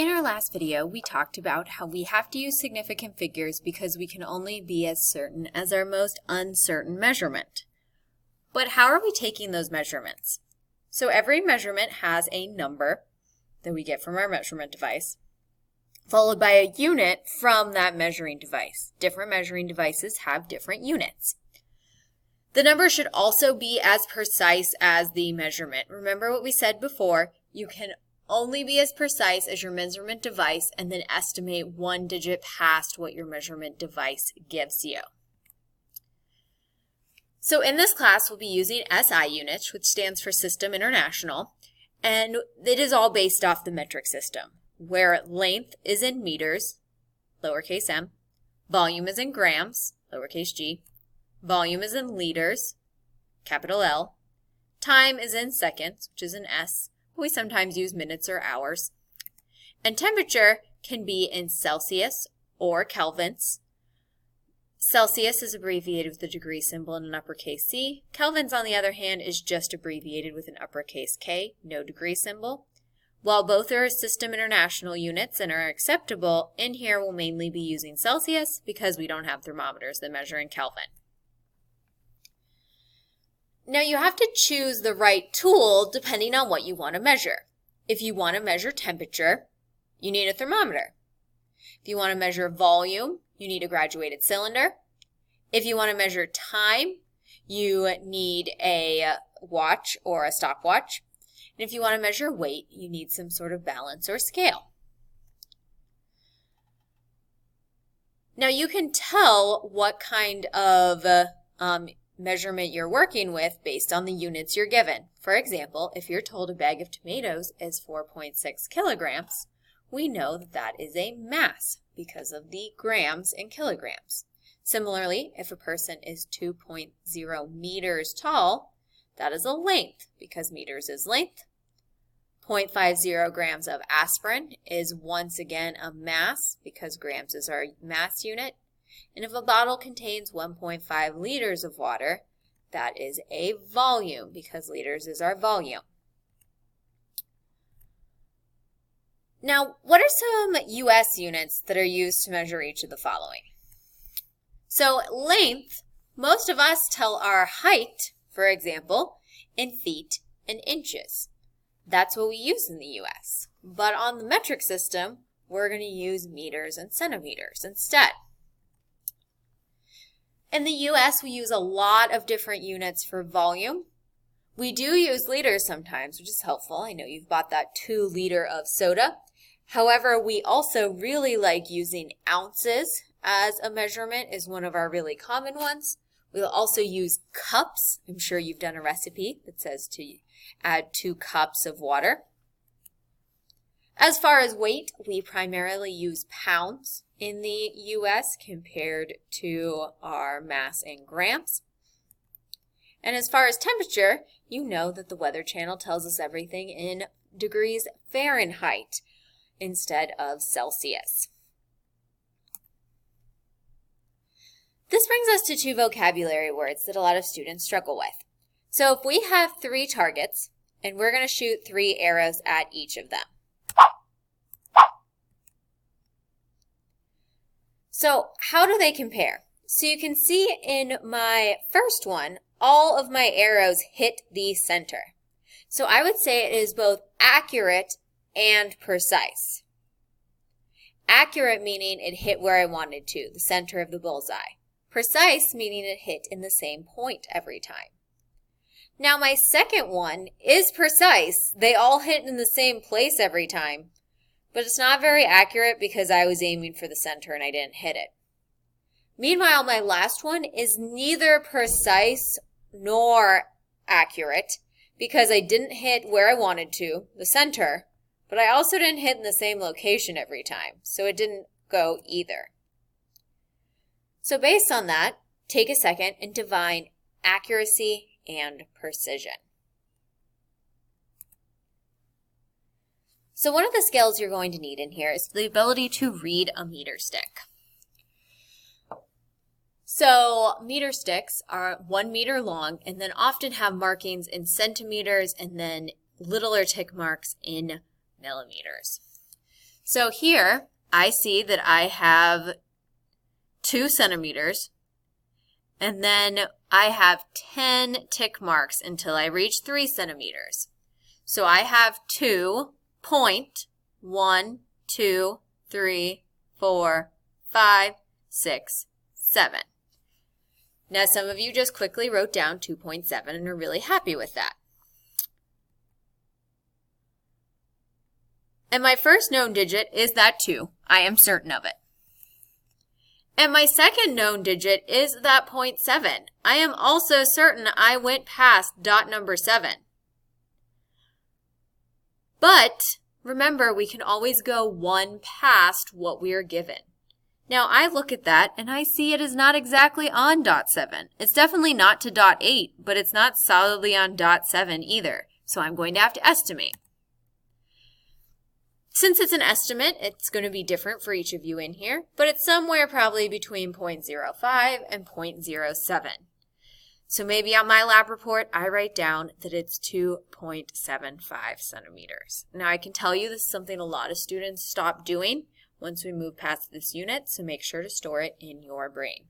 In our last video, we talked about how we have to use significant figures because we can only be as certain as our most uncertain measurement. But how are we taking those measurements? So every measurement has a number that we get from our measurement device, followed by a unit from that measuring device. Different measuring devices have different units. The number should also be as precise as the measurement. Remember what we said before, you can only be as precise as your measurement device and then estimate one digit past what your measurement device gives you. So in this class, we'll be using SI units, which stands for System International, and it is all based off the metric system, where length is in meters, lowercase m, volume is in grams, lowercase g, volume is in liters, capital L, time is in seconds, which is an S, we sometimes use minutes or hours, and temperature can be in Celsius or kelvins. Celsius is abbreviated with the degree symbol and an uppercase C. Kelvins, on the other hand, is just abbreviated with an uppercase K, no degree symbol. While both are System International units and are acceptable, in here we'll mainly be using Celsius because we don't have thermometers that measure in Kelvin. Now you have to choose the right tool depending on what you want to measure. If you want to measure temperature, you need a thermometer. If you want to measure volume, you need a graduated cylinder. If you want to measure time, you need a watch or a stopwatch. And if you want to measure weight, you need some sort of balance or scale. Now you can tell what kind of measurement you're working with based on the units you're given. For example, if you're told a bag of tomatoes is 4.6 kilograms, we know that that is a mass because of the grams and kilograms. Similarly, if a person is 2.0 meters tall, that is a length because meters is length. 0.50 grams of aspirin is once again a mass because grams is our mass unit. And if a bottle contains 1.5 liters of water, that is a volume because liters is our volume. Now, what are some US units that are used to measure each of the following? So length, most of us tell our height, for example, in feet and inches. That's what we use in the US. But on the metric system, we're going to use meters and centimeters instead. In the US, we use a lot of different units for volume. We do use liters sometimes, which is helpful. I know you've bought that 2 liter of soda. However, we also really like using ounces as a measurement is one of our really common ones. We'll also use cups. I'm sure you've done a recipe that says to add 2 cups of water. As far as weight, we primarily use pounds in the US compared to our mass in grams. And as far as temperature, you know that the Weather Channel tells us everything in degrees Fahrenheit instead of Celsius. This brings us to 2 vocabulary words that a lot of students struggle with. So if we have 3 targets, and we're going to shoot 3 arrows at each of them. So how do they compare? So you can see in my first one, all of my arrows hit the center. So I would say it is both accurate and precise. Accurate meaning it hit where I wanted to, the center of the bullseye. Precise meaning it hit in the same point every time. Now my second one is precise. They all hit in the same place every time, but it's not very accurate because I was aiming for the center and I didn't hit it. Meanwhile, my last one is neither precise nor accurate because I didn't hit where I wanted to, the center, but I also didn't hit in the same location every time, so it didn't go either. So based on that, take a second and define accuracy and precision. So one of the skills you're going to need in here is the ability to read a meter stick. So meter sticks are 1 meter long and then often have markings in centimeters and then littler tick marks in millimeters. So here I see that I have 2 centimeters, and then I have 10 tick marks until I reach 3 centimeters. So I have 2.1, 2, 3, 4, 5, 6, 7. Now some of you just quickly wrote down 2.7 and are really happy with that. And my first known digit is that 2. I am certain of it. And my second known digit is that 0.7. I am also certain I went past dot number 7. But remember, we can always go 1 past what we are given. Now I look at that and I see it is not exactly on dot 7. It's definitely not to dot 8, but it's not solidly on dot 7 either. So I'm going to have to estimate. Since it's an estimate, it's going to be different for each of you in here, but it's somewhere probably between 0.05 and 0.07. So maybe on my lab report, I write down that it's 2.75 centimeters. Now I can tell you this is something a lot of students stop doing once we move past this unit, so make sure to store it in your brain.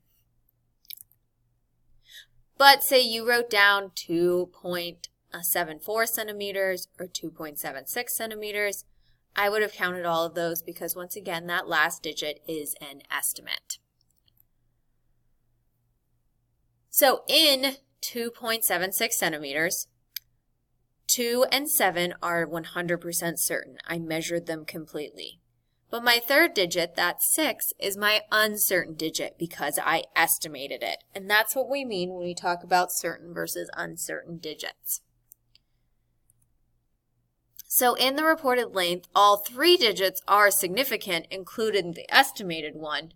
But say you wrote down 2.74 centimeters or 2.76 centimeters, I would have counted all of those because once again, that last digit is an estimate. So in 2.76 centimeters, 2 and 7 are 100% certain. I measured them completely. But my third digit, that 6, is my uncertain digit because I estimated it. And that's what we mean when we talk about certain versus uncertain digits. So in the reported length, all 3 digits are significant, including the estimated one,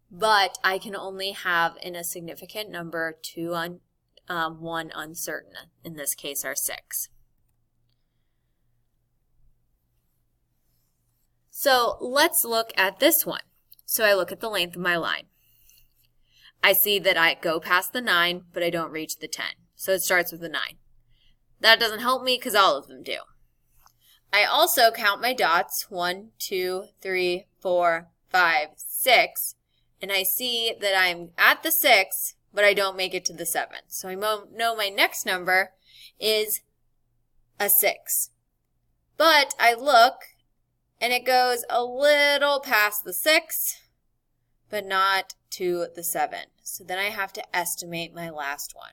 but I can only have in a significant number 1 uncertain. In this case, our 6. So let's look at this one. So I look at the length of my line. I see that I go past the 9, but I don't reach the 10. So it starts with the 9. That doesn't help me because all of them do. I also count my dots, 1, 2, 3, 4, 5, 6, and I see that I'm at the 6, but I don't make it to the 7. So I know my next number is a 6. But I look, and it goes a little past the 6, but not to the 7. So then I have to estimate my last one.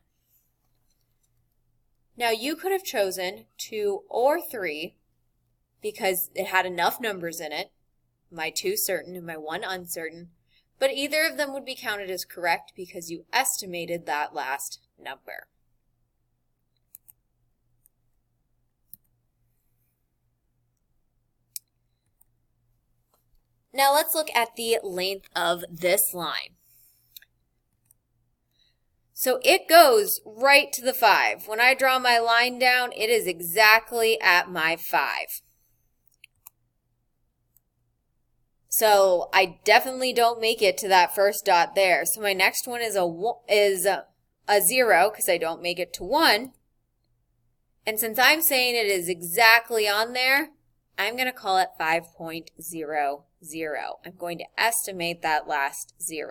Now you could have chosen 2 or 3, because it had enough numbers in it, my 2 certain and my 1 uncertain, but either of them would be counted as correct because you estimated that last number. Now let's look at the length of this line. So it goes right to the 5. When I draw my line down, it is exactly at my 5. So I definitely don't make it to that first dot there. So my next one is a 0 because I don't make it to 1. And since I'm saying it is exactly on there, I'm going to call it 5.00. I'm going to estimate that last 0.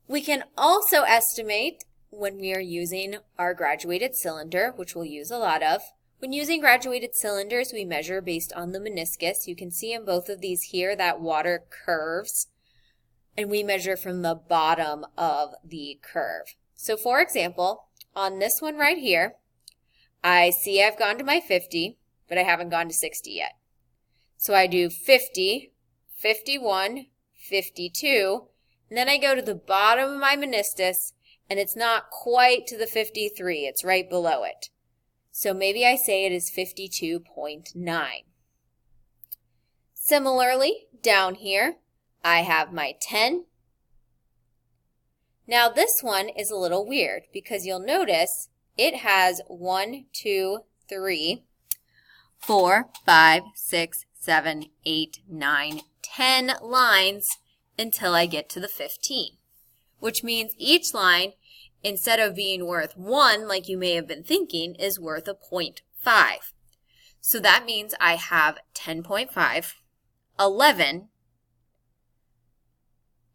We can also estimate when we are using our graduated cylinder, which we'll use a lot of. When using graduated cylinders, we measure based on the meniscus. You can see in both of these here that water curves, and we measure from the bottom of the curve. So for example, on this one right here, I see I've gone to my 50, but I haven't gone to 60 yet. So I do 50, 51, 52, and then I go to the bottom of my meniscus, and it's not quite to the 53, it's right below it. So maybe I say it is 52.9. Similarly, down here, I have my 10. Now this one is a little weird because you'll notice it has 1, 2, 3, 4, 5, 6, 7, 8, 9, 10 lines until I get to the 15. Which means each line instead of being worth 1, like you may have been thinking, is worth a 0.5. So that means I have 10.5, 11,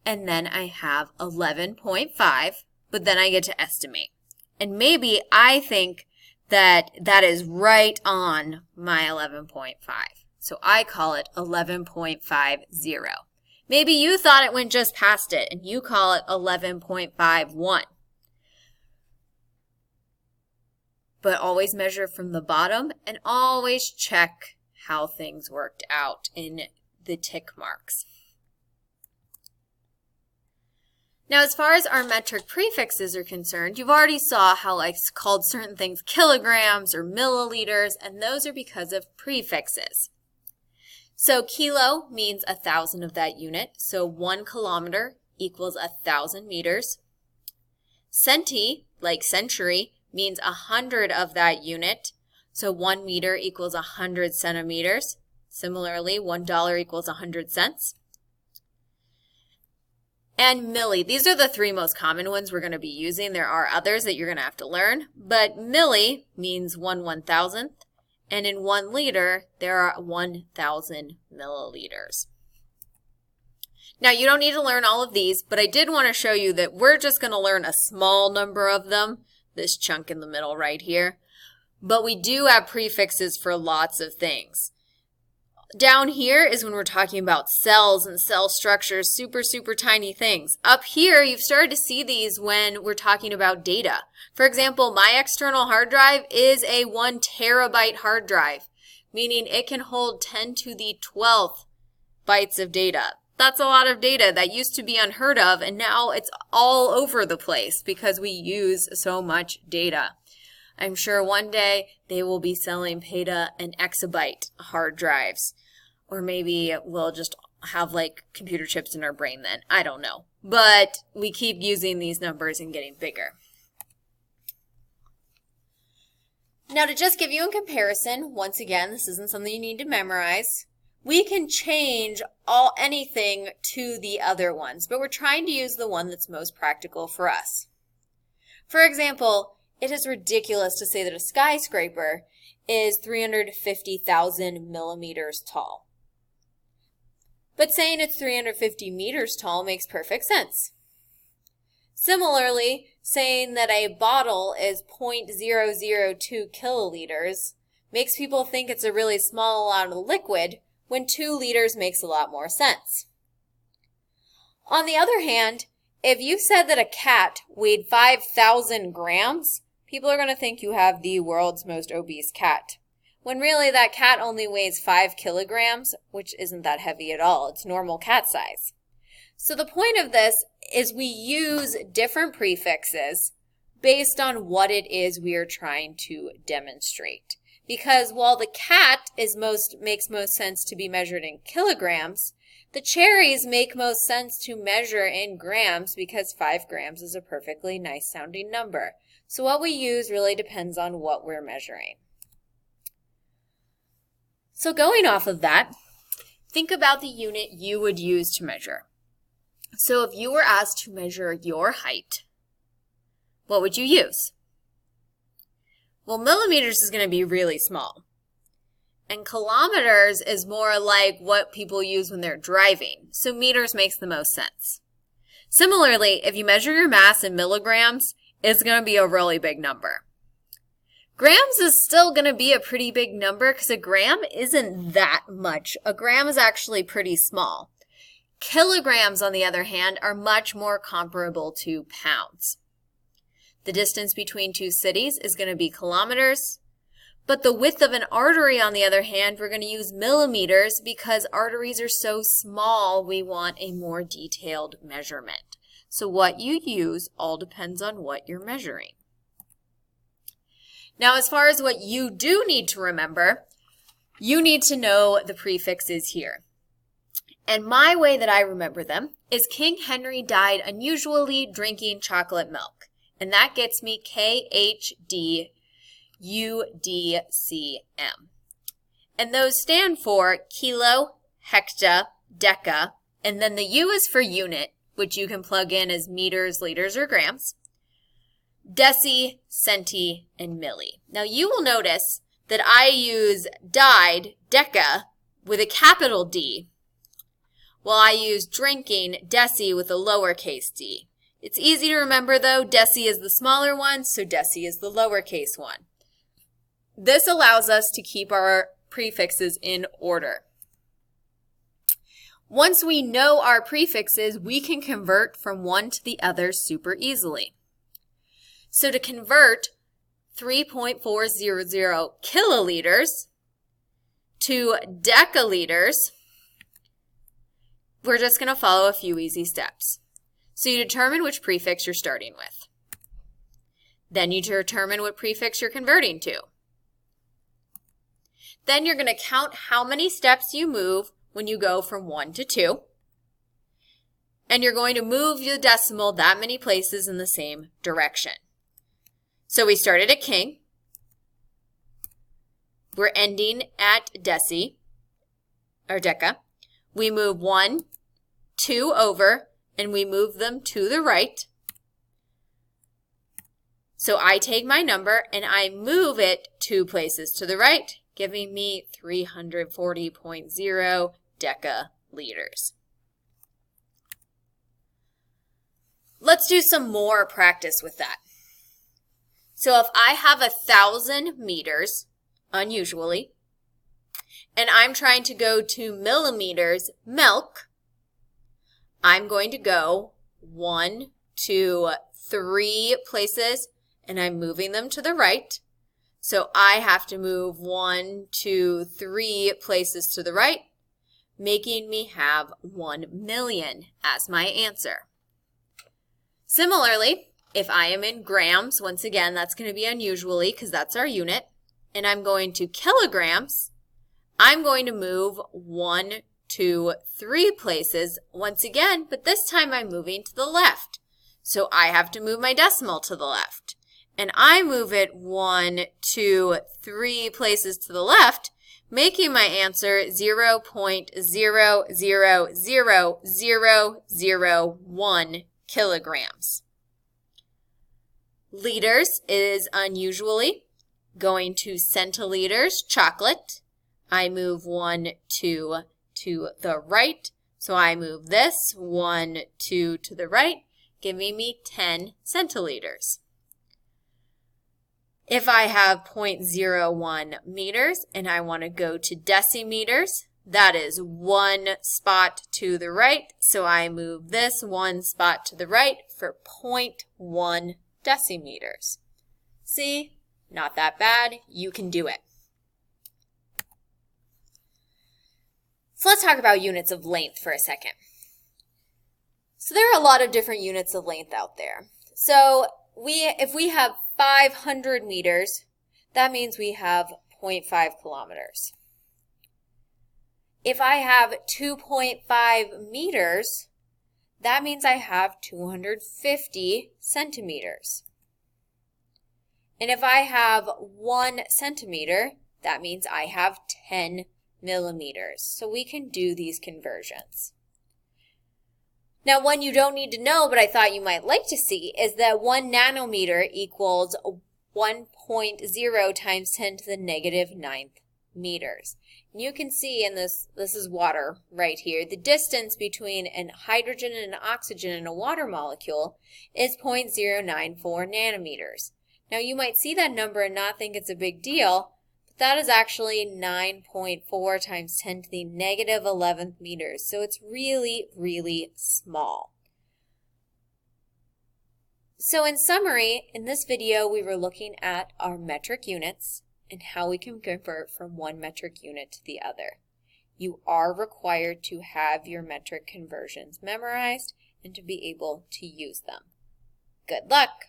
and then I have 11.5, but then I get to estimate. And maybe I think that that is right on my 11.5. So I call it 11.50. Maybe you thought it went just past it, and you call it 11.51. But always measure from the bottom and always check how things worked out in the tick marks. Now, as far as our metric prefixes are concerned, you've already saw how I called certain things kilograms or milliliters, and those are because of prefixes. So kilo means 1,000 of that unit, so 1 kilometer equals 1,000 meters. Centi, like century, means 100 of that unit, so 1 meter equals 100 centimeters. Similarly, $1 equals 100 cents. And milli, these are the 3 most common ones we're going to be using. There are others that you're going to have to learn, but milli means 1/1000th, and in 1 liter, there are 1,000 milliliters. Now, you don't need to learn all of these, but I did want to show you that we're just going to learn a small number of them, this chunk in the middle right here, but we do have prefixes for lots of things. Down here is when we're talking about cells and cell structures, super, super tiny things. Up here, you've started to see these when we're talking about data. For example, my external hard drive is a 1 terabyte hard drive, meaning it can hold 10 to the 12th bytes of data. That's a lot of data that used to be unheard of, and now it's all over the place because we use so much data. I'm sure one day they will be selling peta and exabyte hard drives. Or maybe we'll just have like computer chips in our brain then. I don't know. But we keep using these numbers and getting bigger. Now to just give you a comparison, once again, this isn't something you need to memorize. We can change anything to the other ones, but we're trying to use the one that's most practical for us. For example, it is ridiculous to say that a skyscraper is 350,000 millimeters tall. But saying it's 350 meters tall makes perfect sense. Similarly, saying that a bottle is 0.002 kiloliters makes people think it's a really small amount of liquid when 2 liters makes a lot more sense. On the other hand, if you said that a cat weighed 5,000 grams, people are going to think you have the world's most obese cat, when really that cat only weighs 5 kilograms, which isn't that heavy at all. It's normal cat size. So the point of this is we use different prefixes based on what it is we are trying to demonstrate. Because while the cat makes most sense to be measured in kilograms, the cherries make most sense to measure in grams because 5 grams is a perfectly nice sounding number. So what we use really depends on what we're measuring. So going off of that, think about the unit you would use to measure. So if you were asked to measure your height, what would you use? Well, millimeters is going to be really small. And kilometers is more like what people use when they're driving. So meters makes the most sense. Similarly, if you measure your mass in milligrams, it's going to be a really big number. Grams is still going to be a pretty big number because a gram isn't that much. A gram is actually pretty small. Kilograms, on the other hand, are much more comparable to pounds. The distance between 2 cities is going to be kilometers, but the width of an artery, on the other hand, we're going to use millimeters because arteries are so small, we want a more detailed measurement. So what you use all depends on what you're measuring. Now, as far as what you do need to remember, you need to know the prefixes here. And my way that I remember them is King Henry died unusually drinking chocolate milk. And that gets me KHDUDCM. And those stand for kilo, hecta, deca, and then the U is for unit, which you can plug in as meters, liters, or grams. deci, centi, and milli. Now you will notice that I use died, deca, with a capital D, while I use drinking, deci, with a lowercase d. It's easy to remember though, deci is the smaller one, so deci is the lowercase one. This allows us to keep our prefixes in order. Once we know our prefixes, we can convert from one to the other super easily. So to convert 3.400 kiloliters to decaliters, we're just going to follow a few easy steps. So you determine which prefix you're starting with. Then you determine what prefix you're converting to. Then you're going to count how many steps you move when you go from 1 to 2. And you're going to move the decimal that many places in the same direction. So we started at king. We're ending at deci, or deca. We move 1, 2 over, and we move them to the right. So I take my number and I move it 2 places to the right, giving me 340.0 decaliters. Let's do some more practice with that. So if I have 1,000 meters, unusually, and I'm trying to go to millimeters milk, I'm going to go 1, 2, 3 places, and I'm moving them to the right. So I have to move 1, 2, 3 places to the right, making me have 1 million as my answer. Similarly, if I am in grams, once again, that's going to be unusually because that's our unit, and I'm going to kilograms, I'm going to move 1, 2, 3 places once again, but this time I'm moving to the left. So I have to move my decimal to the left. And I move it 1, 2, 3 places to the left, making my answer 0.000001 kilograms. Liters is unusually going to centiliters, chocolate. I move 1, 2 to the right. So I move this 1, 2 to the right, giving me 10 centiliters. If I have 0.01 meters and I want to go to decimeters, that is 1 spot to the right. So I move this 1 spot to the right for 0.1 decimeters. See, not that bad. You can do it. So let's talk about units of length for a second. So there are a lot of different units of length out there. So if we have 500 meters, that means we have 0.5 kilometers. If I have 2.5 meters, that means I have 250 centimeters. And if I have 1 centimeter, that means I have 10 millimeters. So we can do these conversions. Now, one you don't need to know, but I thought you might like to see, is that 1 nanometer equals 1.0 times 10 to the negative 9th meters. And you can see in this is water right here, the distance between an hydrogen and an oxygen in a water molecule is 0.094 nanometers. Now, you might see that number and not think it's a big deal, but that is actually 9.4 times 10 to the negative 11th meters. So it's really, really small. So in summary, in this video, we were looking at our metric units and how we can convert from one metric unit to the other. You are required to have your metric conversions memorized and to be able to use them. Good luck!